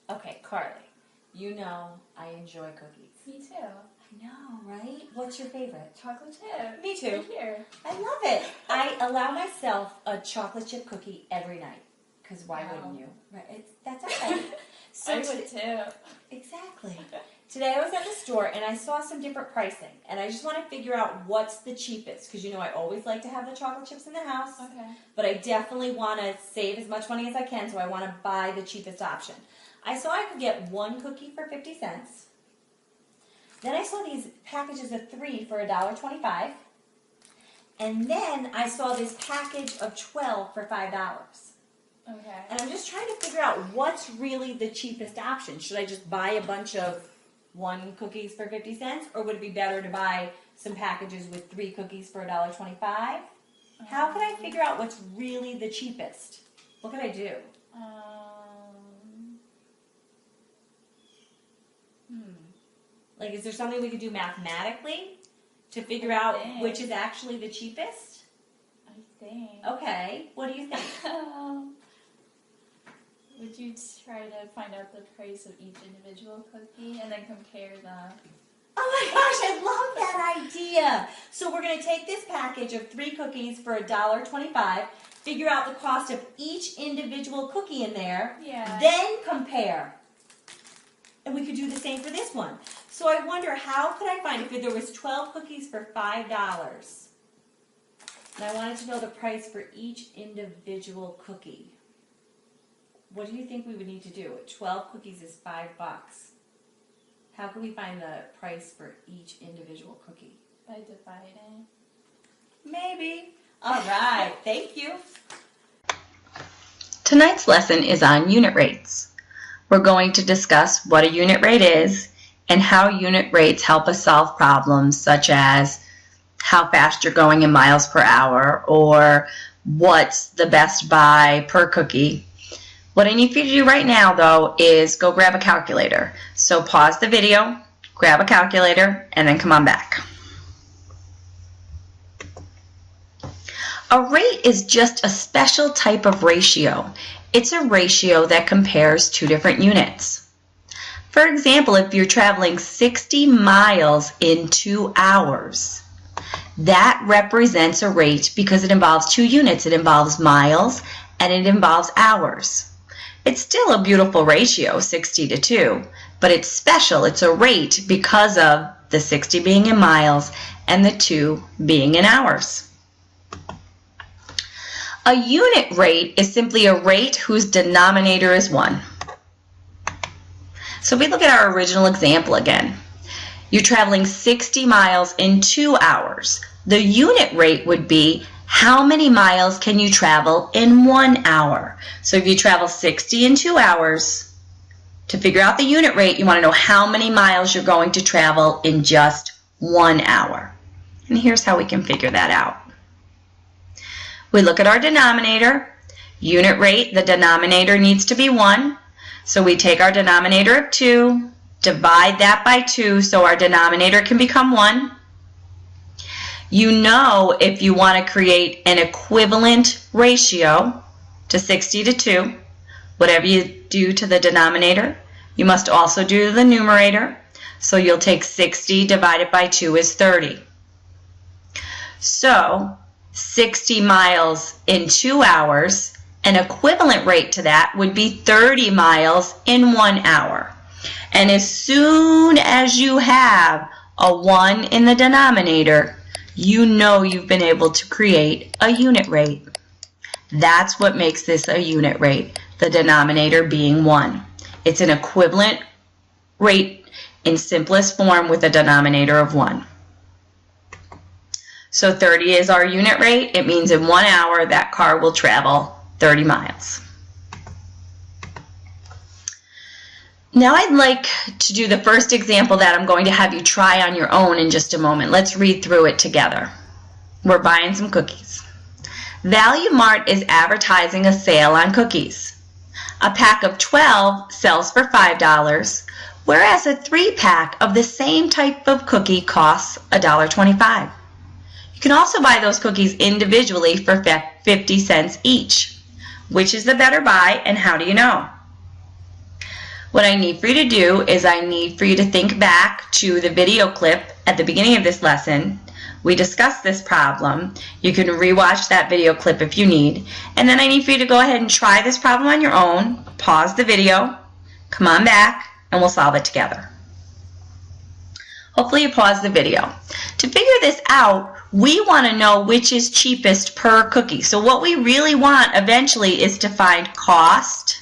Okay, Carly, you know I enjoy cookies. Me too. I know, right? What's your favorite? Chocolate chip. Me too. Right here. I love it. I allow myself a chocolate chip cookie every night. Because why Wow. wouldn't you? Right? That's okay. I would too. Exactly. Today I was at the store and I saw some different pricing. And I just want to figure out what's the cheapest. Because you know I always like to have the chocolate chips in the house. Okay. But I definitely want to save as much money as I can. So I want to buy the cheapest option. I saw I could get one cookie for 50 cents. Then I saw these packages of 3 for $1.25. And then I saw this package of 12 for $5. Okay. And I'm just trying to figure out what's really the cheapest option. Should I just buy a bunch of 1 cookies for 50 cents? Or would it be better to buy some packages with 3 cookies for $1.25? How can I figure out what's really the cheapest? What can I do? Like, is there something we could do mathematically to figure out which is actually the cheapest? I think. Okay. What do you think? Would you try to find out the price of each individual cookie and then compare them? Oh my gosh, I love that idea. So we're going to take this package of 3 cookies for $1.25, figure out the cost of each individual cookie in there, then compare. And we could do the same for this one. So I wonder, how could I find, if there was 12 cookies for $5, and I wanted to know the price for each individual cookie. What do you think we would need to do? 12 cookies is $5. How can we find the price for each individual cookie? By dividing. Maybe. All right. Thank you. Tonight's lesson is on unit rates. We're going to discuss what a unit rate is and how unit rates help us solve problems such as how fast you're going in miles per hour or what's the best buy per cookie. What I need for you to do right now, though, is go grab a calculator. So pause the video, grab a calculator, and then come on back. A rate is just a special type of ratio. It's a ratio that compares 2 different units. For example, if you're traveling 60 miles in 2 hours, that represents a rate because it involves 2 units. It involves miles and it involves hours. It's still a beautiful ratio, 60 to 2, but it's special. It's a rate because of the 60 being in miles and the 2 being in hours. A unit rate is simply a rate whose denominator is 1. So if we look at our original example again, you're traveling 60 miles in 2 hours. The unit rate would be how many miles can you travel in 1 hour? So if you travel 60 in 2 hours, to figure out the unit rate, you want to know how many miles you're going to travel in just 1 hour. And here's how we can figure that out. We look at our denominator. Unit rate, the denominator needs to be 1. So we take our denominator of 2, divide that by 2 so our denominator can become 1. You know, if you want to create an equivalent ratio to 60 to 2, whatever you do to the denominator, you must also do to the numerator. So you'll take 60 divided by 2 is 30. So 60 miles in 2 hours, an equivalent rate to that would be 30 miles in 1 hour. And as soon as you have a 1 in the denominator, you know you've been able to create a unit rate. That's what makes this a unit rate, the denominator being 1. It's an equivalent rate in simplest form with a denominator of 1. So 30 is our unit rate. It means in 1 hour that car will travel 30 miles. Now I'd like to do the first example that I'm going to have you try on your own in just a moment. Let's read through it together. We're buying some cookies. Value Mart is advertising a sale on cookies. A pack of 12 sells for $5, whereas a 3-pack of the same type of cookie costs $1.25. You can also buy those cookies individually for 50 cents each. Which is the better buy, and how do you know? What I need for you to do is I need for you to think back to the video clip at the beginning of this lesson. We discussed this problem. You can rewatch that video clip if you need. And then I need for you to go ahead and try this problem on your own. Pause the video, come on back, and we'll solve it together. Hopefully you paused the video. To figure this out, we want to know which is cheapest per cookie. So what we really want eventually is to find cost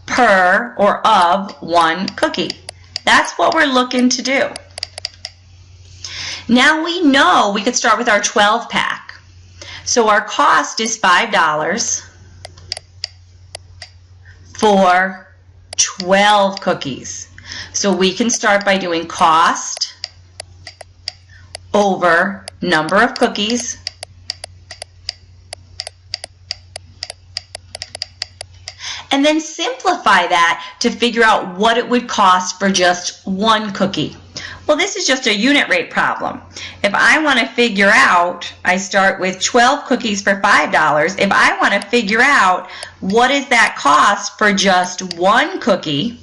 per or of one cookie. That's what we're looking to do. Now we know we could start with our 12 pack. So our cost is $5 for 12 cookies. So we can start by doing cost over number of cookies and then simplify that to figure out what it would cost for just one cookie. Well, this is just a unit rate problem. If I want to figure out, I start with 12 cookies for $5. If I want to figure out what is that cost for just one cookie,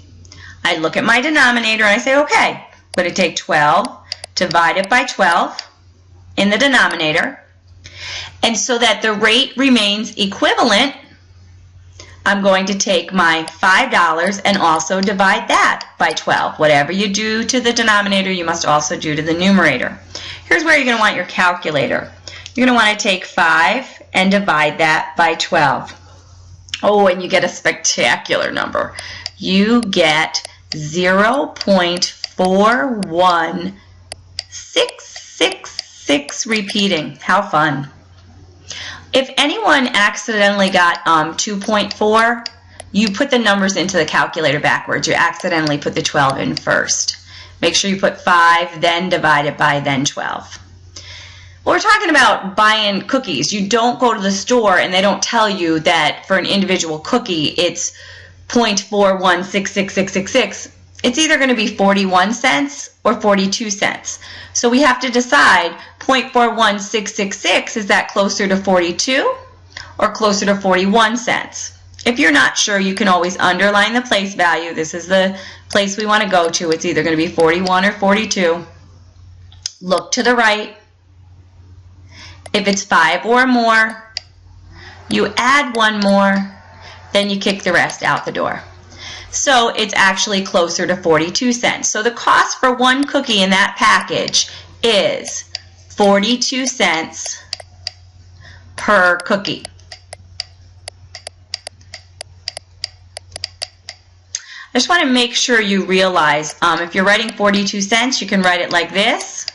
I look at my denominator and I say, okay, I'm going to take 12, divide it by 12 in the denominator, and so that the rate remains equivalent, I'm going to take my $5 and also divide that by 12. Whatever you do to the denominator, you must also do to the numerator. Here's where you're going to want your calculator. You're going to want to take 5 and divide that by 12. Oh, and you get a spectacular number. You get 0.41666 repeating. How fun. If anyone accidentally got 2.4, you put the numbers into the calculator backwards. You accidentally put the 12 in first. Make sure you put 5, then divide it by, then 12. Well, we're talking about buying cookies. You don't go to the store and they don't tell you that for an individual cookie it's 0.4166666. It's either going to be 41 cents or 42 cents. So we have to decide 0.41666, is that closer to 42 or closer to 41 cents? If you're not sure, you can always underline the place value. This is the place we want to go to. It's either going to be 41 or 42. Look to the right. If it's 5 or more, you add one more, then you kick the rest out the door. So it's actually closer to 42 cents. So the cost for one cookie in that package is 42 cents per cookie. I just want to make sure you realize if you're writing 42 cents, you can write it like this.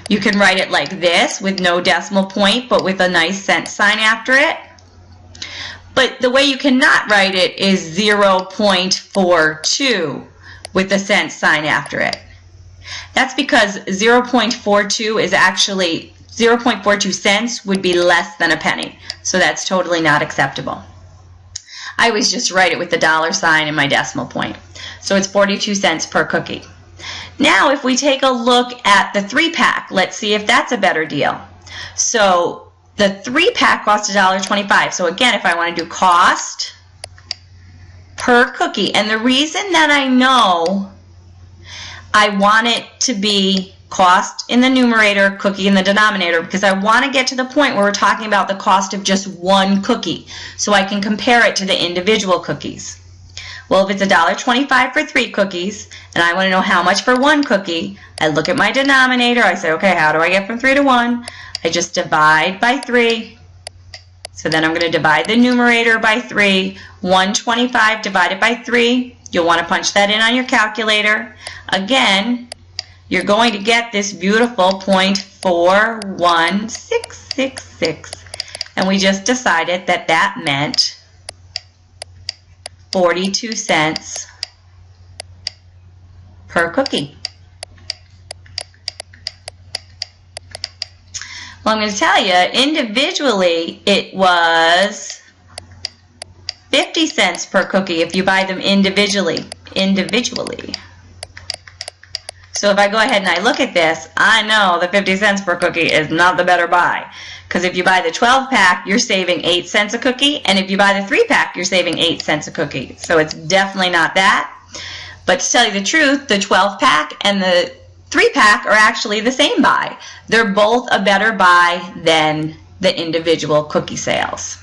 You can write it like this with no decimal point, but with a nice cent sign after it. But the way you cannot write it is 0.42 with a cent sign after it. That's because 0.42 is actually 0.42 cents would be less than a penny. So that's totally not acceptable. I always just write it with the dollar sign and my decimal point. So it's 42 cents per cookie. Now if we take a look at the 3-pack, let's see if that's a better deal. So the 3-pack costs $1.25. So again, if I want to do cost per cookie, and the reason that I know I want it to be cost in the numerator, cookie in the denominator, because I want to get to the point where we're talking about the cost of just one cookie, so I can compare it to the individual cookies. Well, if it's $1.25 for 3 cookies, and I want to know how much for one cookie, I look at my denominator, I say, okay, how do I get from 3 to 1? I just divide by 3. So then I'm going to divide the numerator by 3. 125 divided by 3. You'll want to punch that in on your calculator. Again, you're going to get this beautiful 0.41666. And we just decided that that meant 42 cents per cookie. Well, I'm going to tell you, individually, it was 50 cents per cookie if you buy them individually. So if I go ahead and I look at this, I know the 50 cents per cookie is not the better buy. Because if you buy the 12-pack, you're saving 8 cents a cookie, and if you buy the 3-pack, you're saving 8 cents a cookie. So it's definitely not that. But to tell you the truth, the 12-pack and the 3-pack are actually the same buy. They're both a better buy than the individual cookie sales.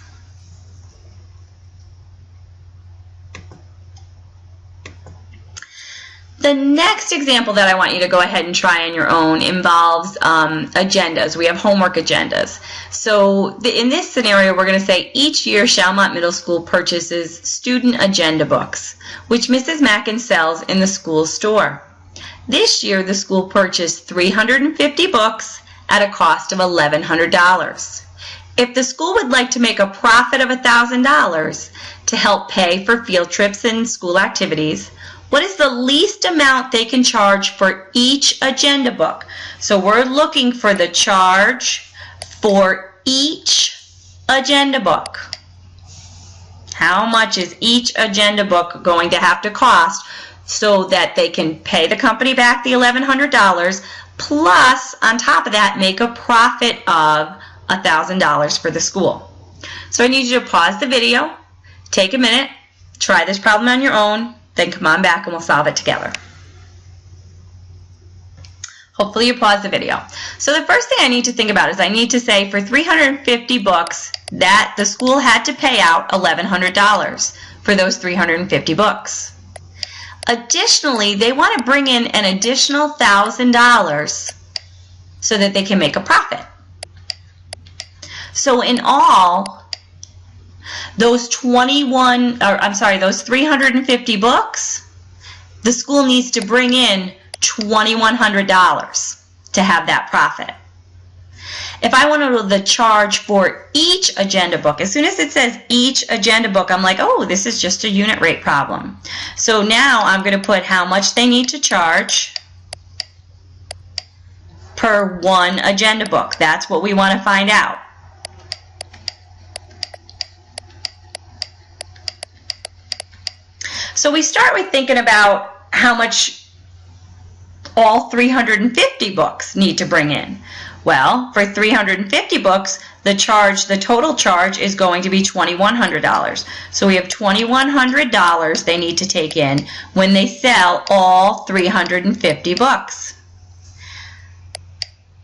The next example that I want you to go ahead and try on your own involves agendas. We have homework agendas. So in this scenario, we're going to say each year Chalmont Middle School purchases student agenda books, which Mrs. Mackin sells in the school store. This year, the school purchased 350 books at a cost of $1,100. If the school would like to make a profit of $1,000 to help pay for field trips and school activities, what is the least amount they can charge for each agenda book? So we're looking for the charge for each agenda book. How much is each agenda book going to have to cost so that they can pay the company back the $1,100 plus on top of that make a profit of $1,000 for the school? So I need you to pause the video, take a minute, try this problem on your own, then come on back and we'll solve it together. Hopefully you pause the video. So the first thing I need to think about is I need to say for 350 books that the school had to pay out $1,100 for those 350 books. Additionally, they want to bring in an additional $1,000 so that they can make a profit. So in all, those 350 books, the school needs to bring in $2,100 to have that profit. If I want to know the charge for each agenda book, as soon as it says each agenda book, I'm like, oh, this is just a unit rate problem. So now I'm going to put how much they need to charge per one agenda book. That's what we want to find out. So we start with thinking about how much all 350 books need to bring in. Well, for 350 books, the total charge is going to be $2,100. So we have $2,100 they need to take in when they sell all 350 books.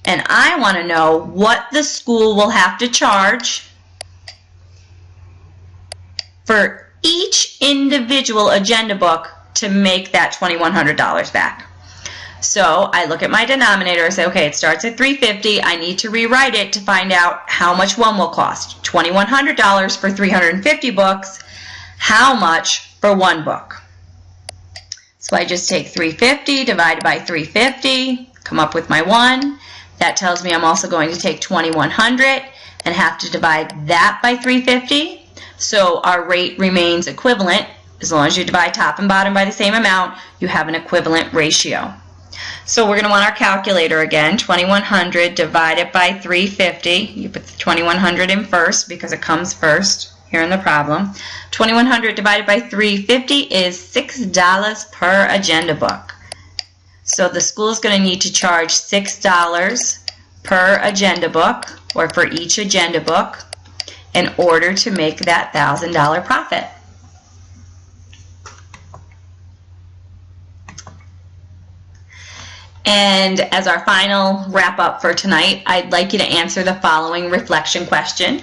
And I want to know what the school will have to charge for each individual agenda book to make that $2,100 back. So I look at my denominator and say, okay, it starts at 350. I need to rewrite it to find out how much one will cost. $2,100 for 350 books. How much for one book? So I just take 350 divided by 350, come up with my 1. That tells me I'm also going to take 2,100 and have to divide that by 350. So our rate remains equivalent. As long as you divide top and bottom by the same amount, you have an equivalent ratio. So we're going to want our calculator again. 2,100 divided by 350. You put the 2,100 in first because it comes first here in the problem. 2,100 divided by 350 is $6 per agenda book. So the school is going to need to charge $6 per agenda book, or for each agenda book, in order to make that $1,000 profit. And as our final wrap up for tonight, I'd like you to answer the following reflection question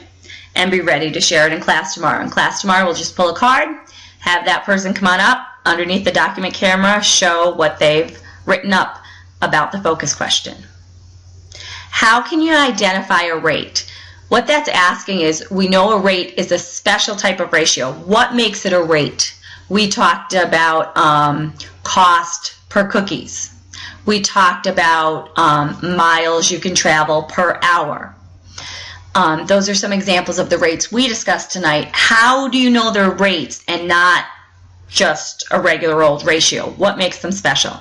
and be ready to share it in class tomorrow. In class tomorrow, we'll just pull a card, have that person come on up, underneath the document camera, show what they've written up about the focus question. How can you identify a rate? What that's asking is, we know a rate is a special type of ratio. What makes it a rate? We talked about cost per cookies. We talked about miles you can travel per hour. Those are some examples of the rates we discussed tonight. How do you know they're rates and not just a regular old ratio? What makes them special?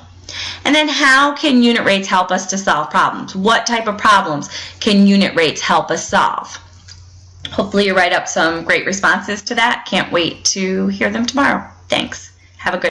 And then how can unit rates help us to solve problems? What type of problems can unit rates help us solve? Hopefully you write up some great responses to that. Can't wait to hear them tomorrow. Thanks. Have a good